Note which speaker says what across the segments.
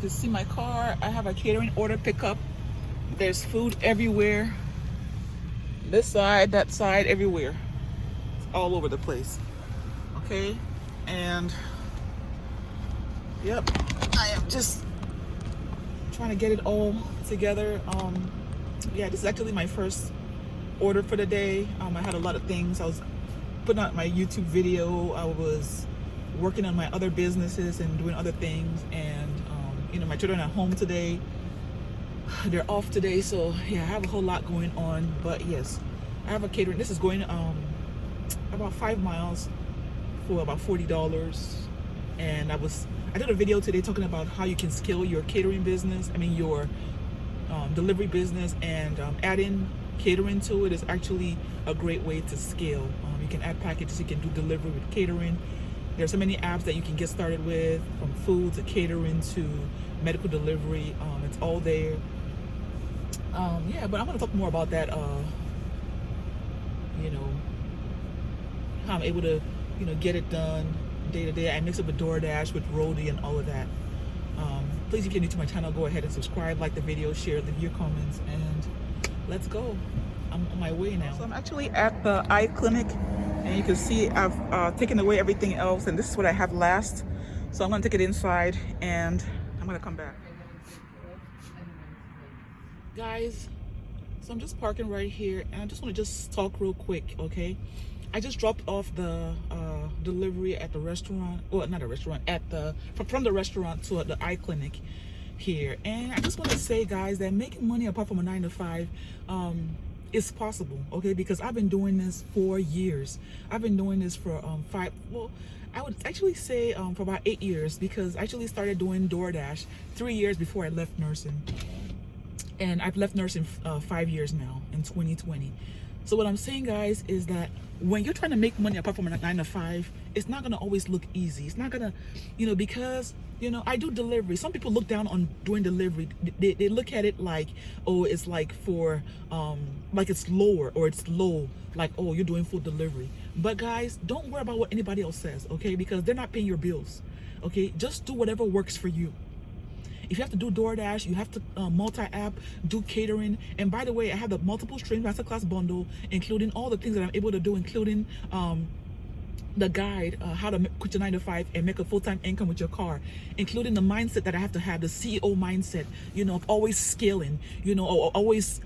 Speaker 1: To see my car, I have a catering order pickup. There's food everywhere. This side, that side, everywhere. It's all over the place. Okay, and yep, I am just trying to get it all together. Yeah, this is actually my first order for the day. I had a lot of things. I was putting out my YouTube video. I was working on my other businesses and doing other things, and my children are home today. They're off today, so yeah, I have a whole lot going on. But yes, I have a catering. This is going about 5 miles for about $40. And I did a video today talking about how you can scale your catering business. I mean your delivery business, and adding catering to it is actually a great way to scale. You can add packages, you can do delivery with catering. There's so many apps that you can get started with, from food to catering to medical delivery. It's all there. Yeah, but I'm going to talk more about that. How I'm able to, get it done day to day. I mix up with DoorDash, with Roadie, and all of that. Please, if you're new to my channel, go ahead and subscribe, like the video, share, leave your comments, and let's go. I'm on my way now. So I'm actually at the eye clinic, and you can see I've taken away everything else, and this is what I have last. So I'm gonna take it inside, and I'm gonna come back. Guys, so I'm just parking right here, and I just want to talk real quick, okay? I just dropped off the delivery at the restaurant, well, not a restaurant, from the restaurant to the eye clinic here. And I just want to say, guys, that making money apart from a 9-to-5 is possible, okay? Because I've been doing this for years. I've been doing this for I would actually say for about 8 years, because I actually started doing DoorDash 3 years before I left nursing. And I've left nursing 5 years now, in 2020. So what I'm saying, guys, is that when you're trying to make money apart from a 9-to-5, it's not going to always look easy. It's not going to, because, I do delivery. Some people look down on doing delivery. They look at it like, oh, it's like for, like it's lower, or it's low, like, oh, you're doing food delivery. But guys, don't worry about what anybody else says, okay? Because they're not paying your bills, okay? Just do whatever works for you. If you have to do DoorDash, you have to multi-app, do catering. And by the way, I have the multiple stream masterclass bundle, including all the things that I'm able to do, including the guide, how to quit your 9-to-5 and make a full-time income with your car, including the mindset that I have to have, the CEO mindset, of always scaling, always,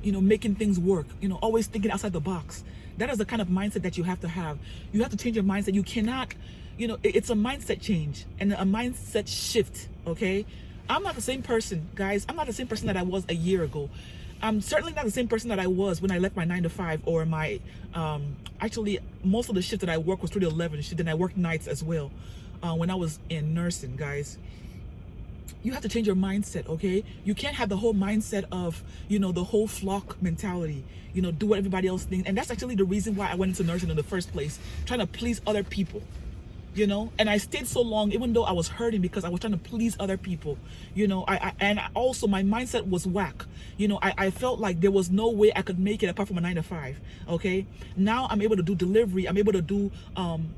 Speaker 1: making things work, always thinking outside the box. That is the kind of mindset that you have to have. You have to change your mindset. You cannot, it's a mindset change and a mindset shift, okay? I'm not the same person, guys. I'm not the same person that I was a year ago. I'm certainly not the same person that I was when I left my 9-to-5, or my, actually, most of the shift that I worked was through the 11 shift, and I worked nights as well when I was in nursing, guys. You have to change your mindset, okay? You can't have the whole mindset of, the whole flock mentality, do what everybody else thinks. And that's actually the reason why I went into nursing in the first place, trying to please other people. And I stayed so long, even though I was hurting, because I was trying to please other people. And also my mindset was whack. I felt like there was no way I could make it apart from a 9-to-5. Okay, now I'm able to do delivery. I'm able to do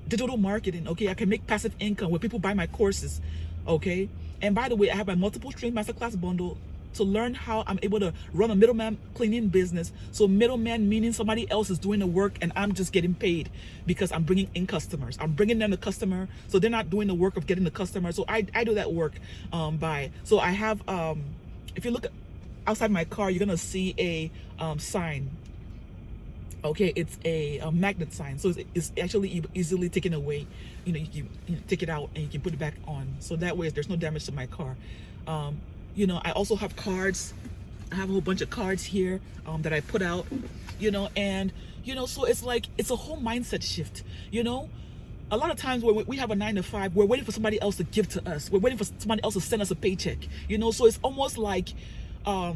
Speaker 1: digital marketing. Okay, I can make passive income where people buy my courses. Okay, and by the way, I have my multiple stream masterclass bundle to learn how I'm able to run a middleman cleaning business. So middleman meaning somebody else is doing the work and I'm just getting paid because I'm bringing in customers. I'm bringing them the customer, so they're not doing the work of getting the customer. So I do that work so I have, if you look outside my car, you're gonna see a sign. Okay, it's a magnet sign, so it's actually easily taken away. You take it out and you can put it back on, so that way there's no damage to my car. I also have cards. I have a whole bunch of cards here that I put out, and, so it's like, it's a whole mindset shift, A lot of times when we have a 9-to-5, we're waiting for somebody else to give to us. We're waiting for somebody else to send us a paycheck, so it's almost like, I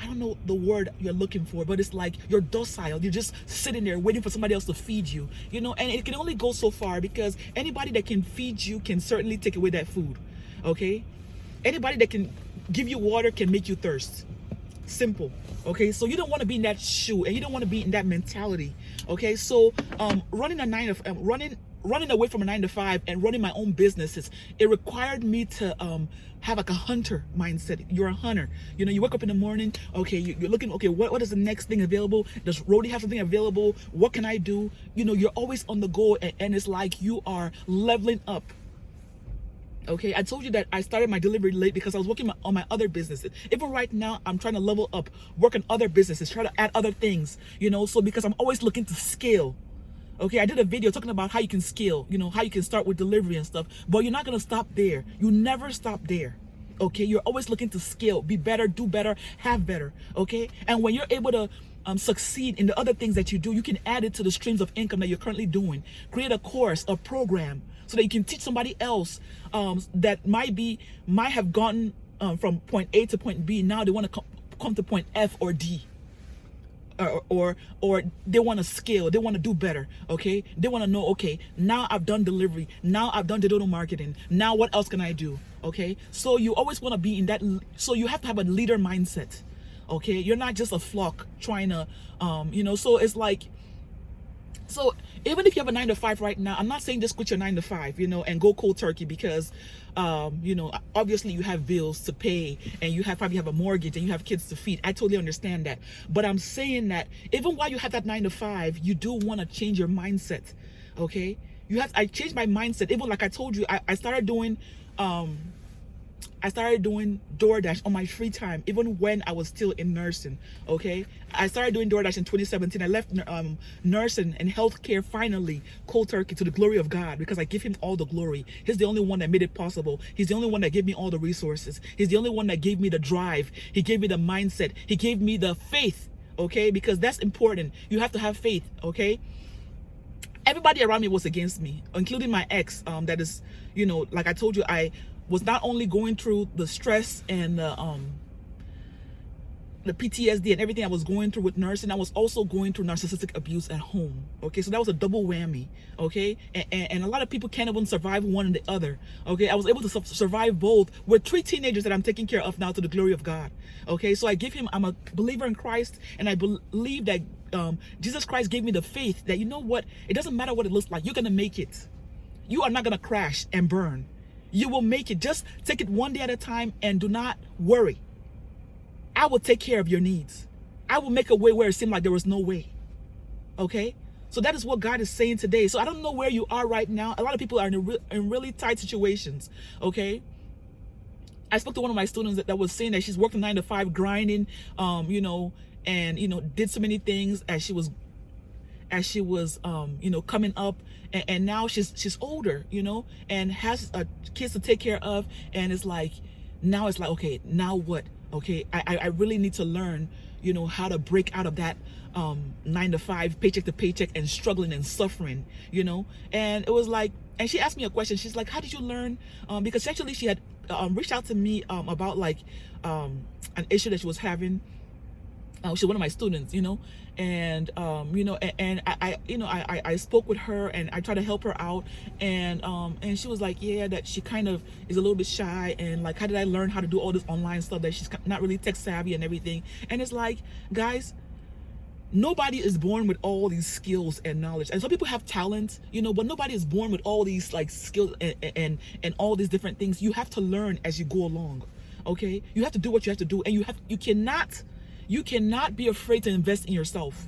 Speaker 1: don't know the word you're looking for, but it's like you're docile. You're just sitting there waiting for somebody else to feed you, and it can only go so far, because anybody that can feed you can certainly take away that food, okay? Anybody that can give you water can make you thirst. Simple. Okay, so you don't want to be in that shoe, and you don't want to be in that mentality. Okay, so running running away from a 9 to 5 and running my own businesses, it required me to have like a hunter mindset. You're a hunter. You know, you wake up in the morning, okay, you're looking, okay, what is the next thing available? Does Rody have something available? What can I do? You know, you're always on the go, and it's like you are leveling up. Okay, I told you that I started my delivery late because I was working on my other businesses. Even right now, I'm trying to level up, work on other businesses, try to add other things, you know, so because I'm always looking to scale. Okay, I did a video talking about how you can scale, you know, how you can start with delivery and stuff, but you're not going to stop there. You never stop there. Okay, you're always looking to scale, be better, do better, have better. Okay, and when you're able to succeed in the other things that you do, you can add it to the streams of income that you're currently doing. Create a course, a program, so that you can teach somebody else that might have gotten from point A to point B. Now they want to come to point F or D. Or they want to scale, they want to do better. Okay, they want to know, okay, now I've done delivery, now I've done digital marketing, now what else can I do? Okay, so you always want to be in that, so you have to have a leader mindset. Okay, you're not just a flock trying to you know, so it's like, so even if you have a 9 to 5 right now, I'm not saying just quit your 9 to 5, you know, and go cold turkey, because you know, obviously you have bills to pay, and you probably have a mortgage, and you have kids to feed. I totally understand that. But I'm saying that even while you have that 9 to 5, you do want to change your mindset. Okay, I changed my mindset. Even like I told you, I started doing DoorDash on my free time, even when I was still in nursing. Okay, I started doing DoorDash in 2017. I left nursing and healthcare finally cold turkey to the glory of God, because I give him all the glory. He's the only one that made it possible. He's the only one that gave me all the resources. He's the only one that gave me the drive. He gave me the mindset. He gave me the faith. Okay, because that's important. You have to have faith. Okay, everybody around me was against me, including my ex. That is, you know, like I told you, I was not only going through the stress and the PTSD and everything I was going through with nursing, I was also going through narcissistic abuse at home. Okay, so that was a double whammy. Okay, and a lot of people can't even survive one and the other. Okay, I was able to survive both with 3 teenagers that I'm taking care of now, to the glory of God. Okay, so I'm a believer in Christ, and I believe that Jesus Christ gave me the faith that, you know what, it doesn't matter what it looks like, you're gonna make it. You are not gonna crash and burn. You will make it. Just take it one day at a time, and do not worry. I will take care of your needs. I will make a way where it seemed like there was no way. Okay, so that is what God is saying today. So I don't know where you are right now. A lot of people are in really tight situations. Okay, I spoke to one of my students that was saying that she's working 9 to 5, grinding, you know, and you know, did so many things as she was you know, coming up, and now she's older, you know, and has kids to take care of, and it's like, now it's like, okay, now what? Okay, I really need to learn, you know, how to break out of that 9 to 5, paycheck to paycheck, and struggling and suffering, you know. And it was like, and she asked me a question. She's like, how did you learn? Because actually she had reached out to me about like an issue that she was having. She's one of my students, you know, and you know, and I spoke with her, and I tried to help her out, and she was like, yeah, that she kind of is a little bit shy, and like, how did I learn how to do all this online stuff, that she's not really tech savvy and everything. And it's like, guys, nobody is born with all these skills and knowledge, and some people have talent, you know, but nobody is born with all these like skills and all these different things. You have to learn as you go along. Okay, you have to do what you have to do, and you cannot be afraid to invest in yourself.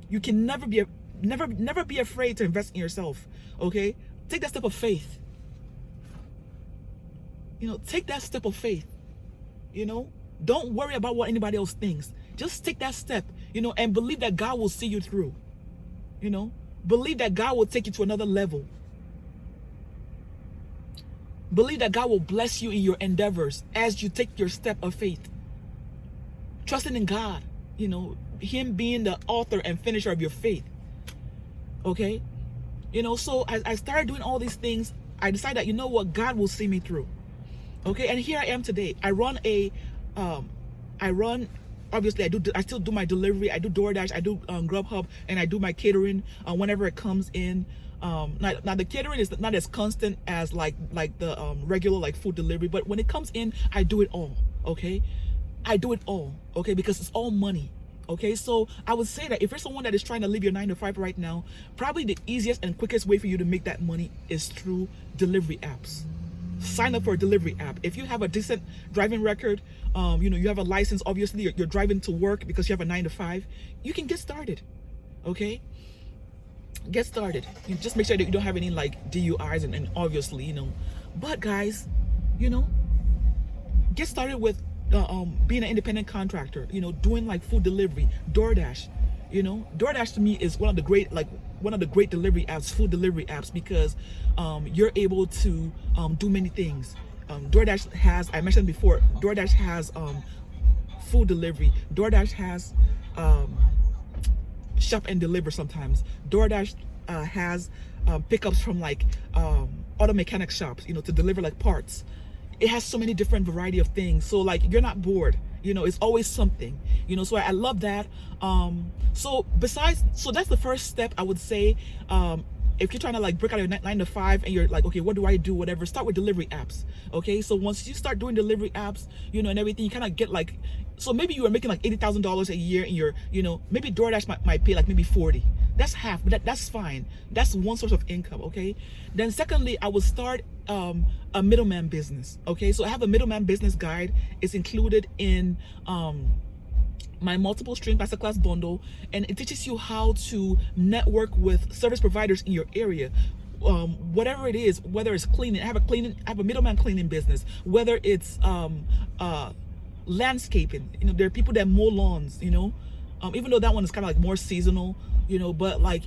Speaker 1: You can never be afraid to invest in yourself. Okay, take that step of faith. You know, take that step of faith. You know, don't worry about what anybody else thinks. Just take that step, you know, and believe that God will see you through. You know, believe that God will take you to another level. Believe that God will bless you in your endeavors as you take your step of faith. Trusting in God, you know, him being the author and finisher of your faith. Okay, you know, so I started doing all these things. I decided that, you know what, God will see me through. Okay, and here I am today. I run obviously I still do my delivery. I do DoorDash, I do Grubhub, and I do my catering whenever it comes in. Now the catering is not as constant as like the regular like food delivery, but when it comes in, I do it all. Okay, I do it all. Okay, because it's all money. Okay, so I would say that if you're someone that is trying to live your 9 to 5 right now, probably the easiest and quickest way for you to make that money is through delivery apps. Sign up for a delivery app. If you have a decent driving record, you have a license, obviously you're driving to work because you have a 9 to 5, you can get started. Okay, get started. You just make sure that you don't have any like DUIs and obviously, but guys, get started with being an independent contractor, doing like food delivery, DoorDash. DoorDash to me is one of the great delivery apps, food delivery apps, because you're able to do many things. DoorDash has, I mentioned before, DoorDash has food delivery. DoorDash has shop and deliver sometimes. DoorDash has pickups from like auto mechanic shops, to deliver like parts. It has so many different variety of things, so like you're not bored. It's always something. So I love that. So that's the first step, I would say. If you're trying to like break out your 9 to 5 and you're like, okay, what do I do, whatever, start with delivery apps. Okay, so once you start doing delivery apps, and everything, you kind of get like, so maybe you are making like $80,000 a year and you're, maybe DoorDash might pay like maybe 40. That's half, but that's fine. That's one source of income. Okay, then secondly, I would start a middleman business. Okay, so I have a middleman business guide. It's included in my multiple stream masterclass bundle, and it teaches you how to network with service providers in your area. Whatever it is, whether it's cleaning, I have a middleman cleaning business, whether it's landscaping, there are people that mow lawns, even though that one is kind of like more seasonal, but like,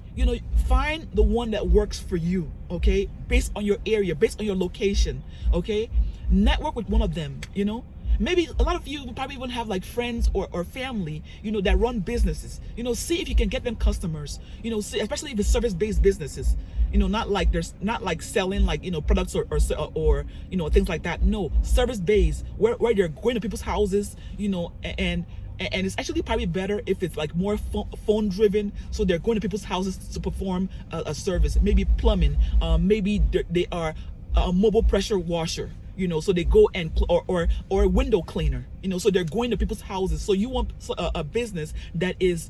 Speaker 1: find the one that works for you. Okay, based on your area, based on your location. Okay, network with one of them. Maybe a lot of you probably even have like friends or family, that run businesses. See if you can get them customers. See, especially if it's service-based businesses. Not like selling like products or things like that. No, service-based, where they're going to people's houses. And it's actually probably better if it's like more phone-driven. So they're going to people's houses to perform a service. Maybe plumbing. Maybe they are a mobile pressure washer. So they go and or a window cleaner, so they're going to people's houses. So you want a business that is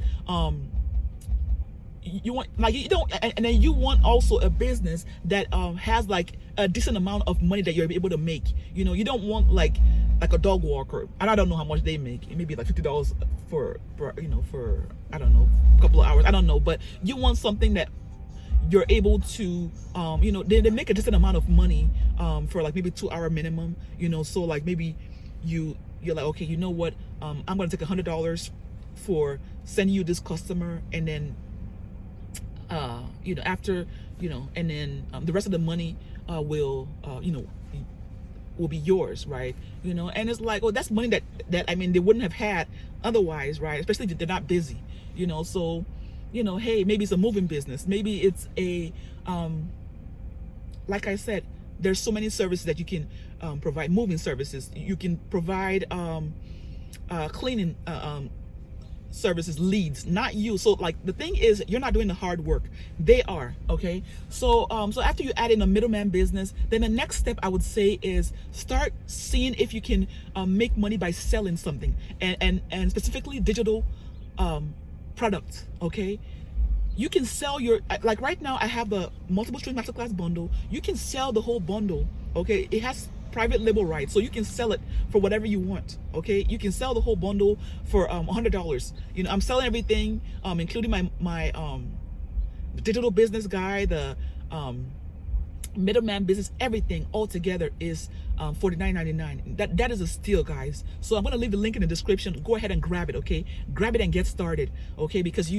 Speaker 1: you want like and then you want also a business that has like a decent amount of money that you're able to make. You don't want like a dog walker, and I don't know how much they make. It may be like $50 for I don't know, a couple of hours, I don't know, but you want something that you're able to they make a decent amount of money for like maybe 2 hour minimum, so like maybe you're like, okay, you know what, I'm gonna take $100 for sending you this customer, and then after and then the rest of the money will be yours, right? And it's like, oh, that's money that I mean they wouldn't have had otherwise, right? Especially if they're not busy, so hey, maybe it's a moving business, maybe it's a like I said, there's so many services that you can provide. Moving services, you can provide cleaning services, leads, not you. So like the thing is, you're not doing the hard work, they are. Okay, so after you add in a middleman business, then the next step I would say is start seeing if you can make money by selling something, and specifically digital products. Okay, you can sell your, like right now I have the multiple stream masterclass bundle. You can sell the whole bundle. Okay, it has private label rights, so you can sell it for whatever you want. Okay, you can sell the whole bundle for $100. I'm selling everything, including my digital business guide, the middleman business, everything all together is $49.99. That is a steal, guys. So I'm going to leave the link in the description. Go ahead and grab it. Okay, grab it and get started. Okay, because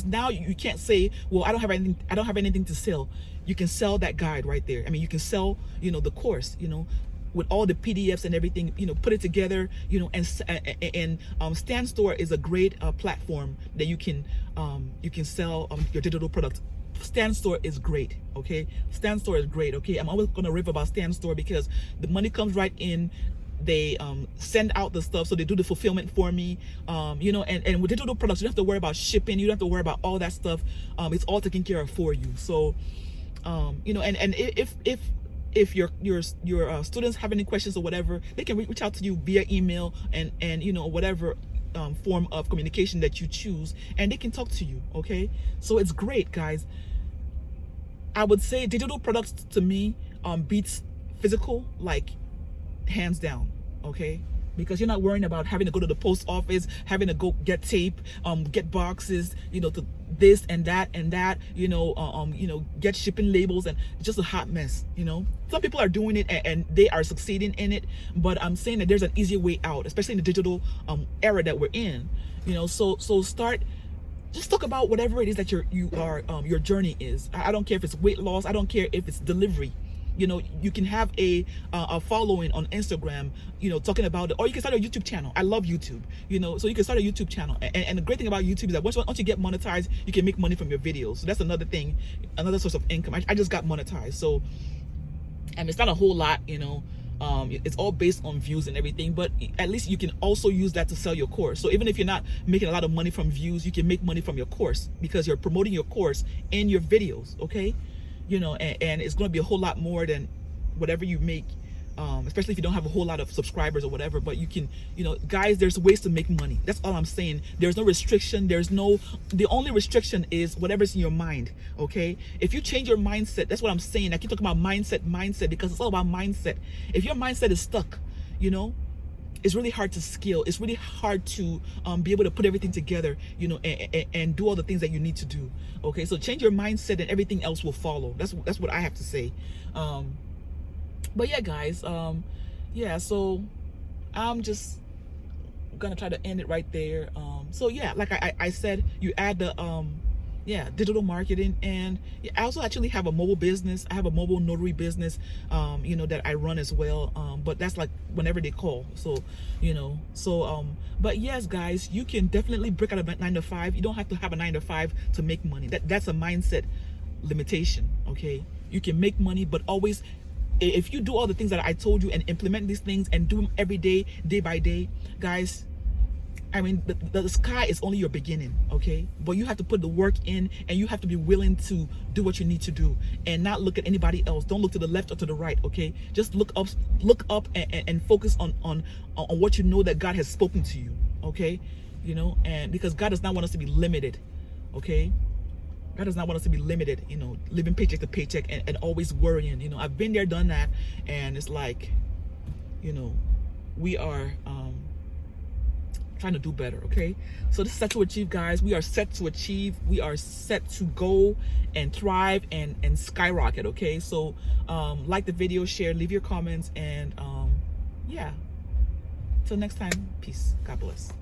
Speaker 1: now you can't say, well, I don't have anything to sell. You can sell that guide right there. I mean, you can sell the course, with all the PDFs and everything, put it together, and Stand Store is a great platform that you can sell your digital products. Stand Store is great. Okay, Stand Store is great. Okay, I'm always gonna rave about Stand Store because the money comes right in. They send out the stuff, so they do the fulfillment for me. And with digital products, you don't have to worry about shipping. You don't have to worry about all that stuff. It's all taken care of for you. So, and if your students have any questions or whatever, they can reach out to you via email and whatever. form of communication that you choose, and they can talk to you. Okay, so it's great, guys. I would say digital products to me beats physical, like hands down. Okay, because you're not worrying about having to go to the post office, having to go get tape, get boxes, to this and that, get shipping labels, and it's just a hot mess. Some people are doing it and they are succeeding in it, but I'm saying that there's an easier way out, especially in the digital era that we're in. So start. Just talk about whatever it is that your journey is. I don't care if it's weight loss. I don't care if it's delivery. You can have a following on Instagram, talking about it, or you can start a YouTube channel. I love YouTube, so you can start a YouTube channel. And the great thing about YouTube is that once you get monetized, you can make money from your videos. So that's another thing, another source of income. I just got monetized, so it's not a whole lot, it's all based on views and everything, but at least you can also use that to sell your course. So even if you're not making a lot of money from views, you can make money from your course because you're promoting your course in your videos. Okay, and it's going to be a whole lot more than whatever you make, especially if you don't have a whole lot of subscribers or whatever. But you can, guys, there's ways to make money. That's all I'm saying. There's no restriction. The only restriction is whatever's in your mind. Okay, if you change your mindset, that's what I'm saying. I keep talking about mindset because it's all about mindset. If your mindset is stuck, it's really hard to scale. It's really hard to be able to put everything together, and do all the things that you need to do. Okay, so change your mindset and everything else will follow. That's what I have to say. But yeah, guys, so I'm just gonna try to end it right there. So yeah, like I said, you add the digital marketing, and I also actually have a mobile business. I have a mobile notary business, that I run as well. But that's like whenever they call. So, but yes, guys, you can definitely break out of a 9-to-5. You don't have to have a 9-to-5 to make money. That's a mindset limitation. Okay, you can make money, but always, if you do all the things that I told you and implement these things and do them every day, day by day, guys, the sky is only your beginning. Okay, but you have to put the work in, and you have to be willing to do what you need to do and not look at anybody else. Don't look to the left or to the right. Okay, just look up and focus on what you know that God has spoken to you. Okay, and because God does not want us to be limited. Okay, God does not want us to be limited, living paycheck to paycheck and always worrying. I've been there, done that, and it's like, we are trying to do better. Okay, so this is set to achieve, guys. We are set to achieve. We are set to go and thrive and skyrocket. Okay, so like the video, share, leave your comments, and yeah, till next time, peace. God bless.